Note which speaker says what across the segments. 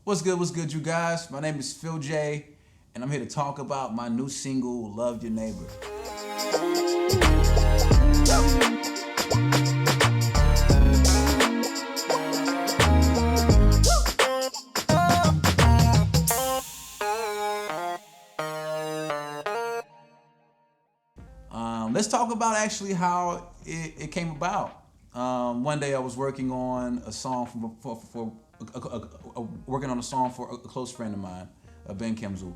Speaker 1: What's good, you guys? My name is Phil J, and I'm here to talk about my new single, Love Your Neighbor. Let's talk about actually how it came about. One day I was working on a song working on a song for a close friend of mine, Ben Kemzel,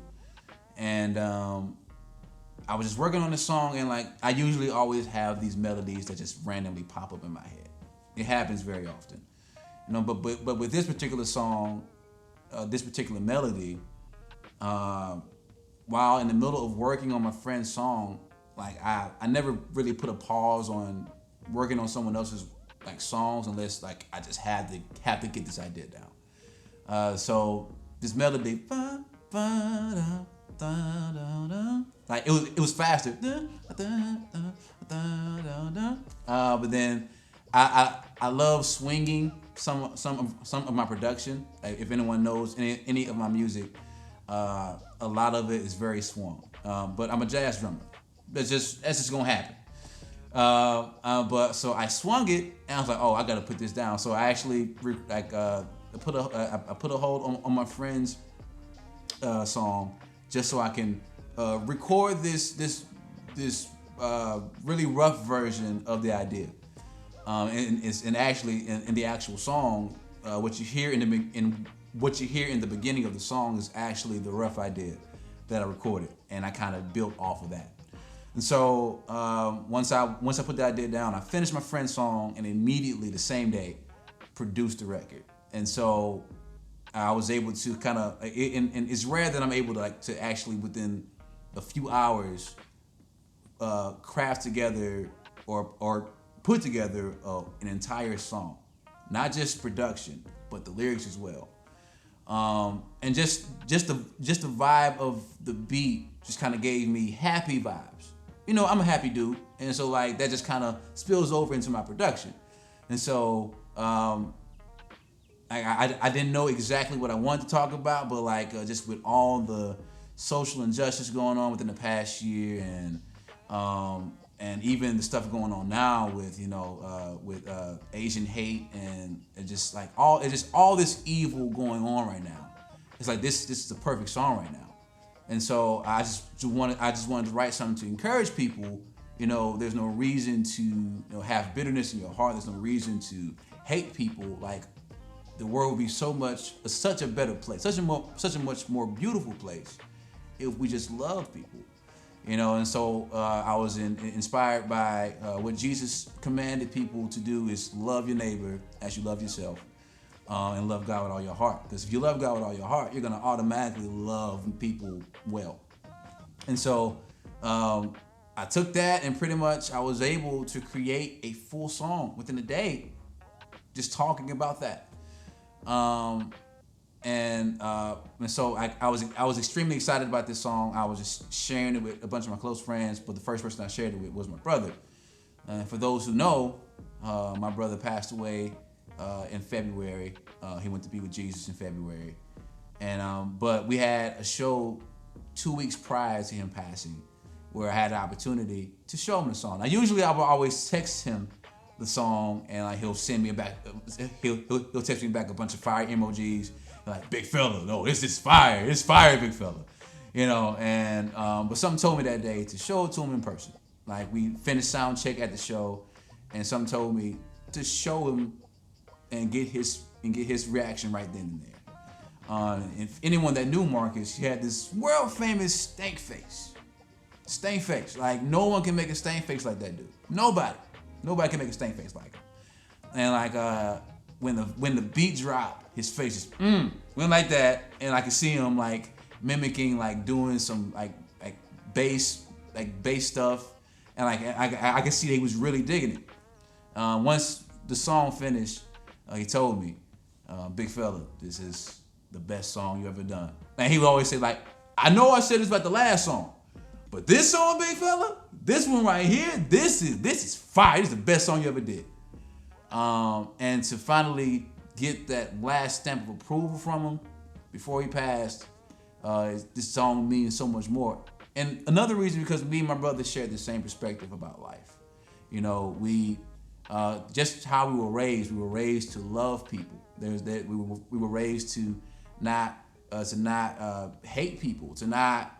Speaker 1: and I was just working on the song, and like I usually always have these melodies that just randomly pop up in my head. It happens very often, but with this particular song, this particular melody, uh, while in the middle of working on my friend's song, like I never really put a pause on working on someone else's like songs unless like I just had to get this idea down. So this melody, like it was faster. But then I love swinging some of my production. Like if anyone knows any of my music, a lot of it is very swung. But I'm a jazz drummer. That's just gonna happen. But so I swung it, and I was like, oh, I gotta put this down. So I actually I put a hold on my friend's song just so I can record this really rough version of the idea. And actually in the actual song, what you hear what you hear in the beginning of the song is actually the rough idea that I recorded, and I kind of built off of that. And so once I put the idea down, I finished my friend's song, and immediately the same day produced the record. And so I was able to kind of, and it's rare that I'm able to actually within a few hours craft together or put together an entire song, not just production but the lyrics as well. And just the vibe of the beat just kind of gave me happy vibes. I'm a happy dude, and so like that just kind of spills over into my production. And so I didn't know exactly what I wanted to talk about, but like just with all the social injustice going on within the past year, and even the stuff going on now with Asian hate and all this evil going on right now. It's like this is the perfect song right now. And so I just wanted to write something to encourage people. There's no reason to have bitterness in your heart. There's no reason to hate people. Like the world would be such a better place, such a much more beautiful place if we just love people. And so I was inspired by what Jesus commanded people to do is love your neighbor as you love yourself, and love God with all your heart. Because if you love God with all your heart, you're going to automatically love people well. And so I took that, and pretty much I was able to create a full song within a day just talking about that. And so I was extremely excited about this song. I was just sharing it with a bunch of my close friends, but the first person I shared it with was my brother. And for those who know, my brother passed away in February. He went to be with Jesus in February, and but we had a show 2 weeks prior to him passing, where I had the opportunity to show him the song. Now, usually I will always text him the song, and like he'll send me back. He'll text me back a bunch of fire emojis, like big fella. No, this is fire. It's fire, big fella. And but something told me that day to show it to him in person. Like we finished sound check at the show, and something told me to show him and get his reaction right then and there. If anyone that knew Marcus, he had this world famous stank face. Stank face. Like no one can make a stank face like that dude. Nobody can make a stank face like him. And like when the beat dropped, his face just went like that, and I could see him like mimicking, like doing some like bass stuff, and like I could see that he was really digging it. Once the song finished, he told me, "Big fella, this is the best song you ever done." And he would always say like, "I know I said this about the last song, but this song, big fella, this one right here, this is fire. This is the best song you ever did." And to finally get that last stamp of approval from him, before he passed, this song means so much more. And another reason, because me and my brother shared the same perspective about life. You know, we just how we were raised. We were raised to love people. There's that we were raised to not hate people, to not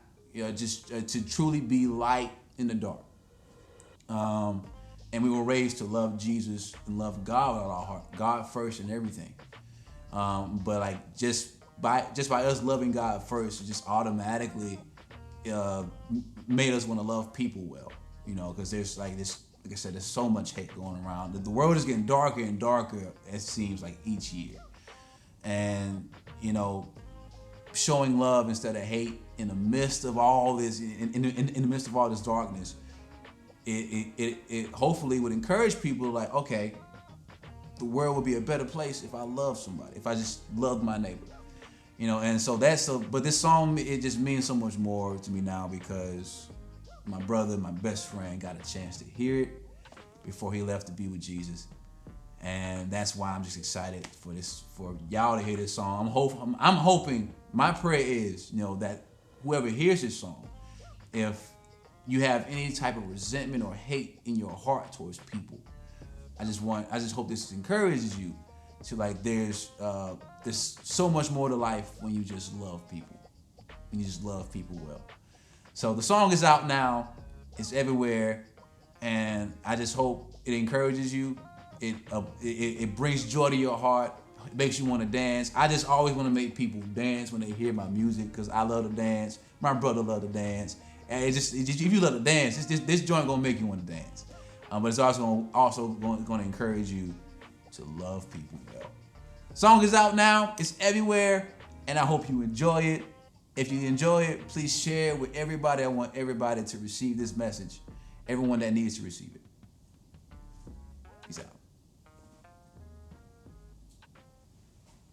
Speaker 1: just to truly be light in the dark. And we were raised to love Jesus and love God with all our heart, God first in everything. But like just by us loving God first, it just automatically made us want to love people well. You know, because there's like this, like I said, there's so much hate going around. The world is getting darker and darker, it seems like, each year. And you know, showing love instead of hate in the midst of all this, in the midst of all this darkness, it hopefully would encourage people like, okay, the world would be a better place if I love somebody, if I just loved my neighbor. You know, and so but this song, it just means so much more to me now because my brother, my best friend, got a chance to hear it before he left to be with Jesus. And that's why I'm just excited for y'all to hear this song. I'm hoping, my prayer is, you know, that whoever hears this song, if you have any type of resentment or hate in your heart towards people, I just hope this encourages you to, like, there's so much more to life when you just love people. When you just love people well. So the song is out now. It's everywhere. And I just hope it encourages you. It brings joy to your heart. It makes you want to dance. I just always want to make people dance when they hear my music because I love to dance. My brother loves to dance. And if you love to dance, this joint gonna make you want to dance. But it's also going to encourage you to love people well. Song is out now. It's everywhere, and I hope you enjoy it. If you enjoy it, please share it with everybody. I want everybody to receive this message. Everyone that needs to receive it. Peace out.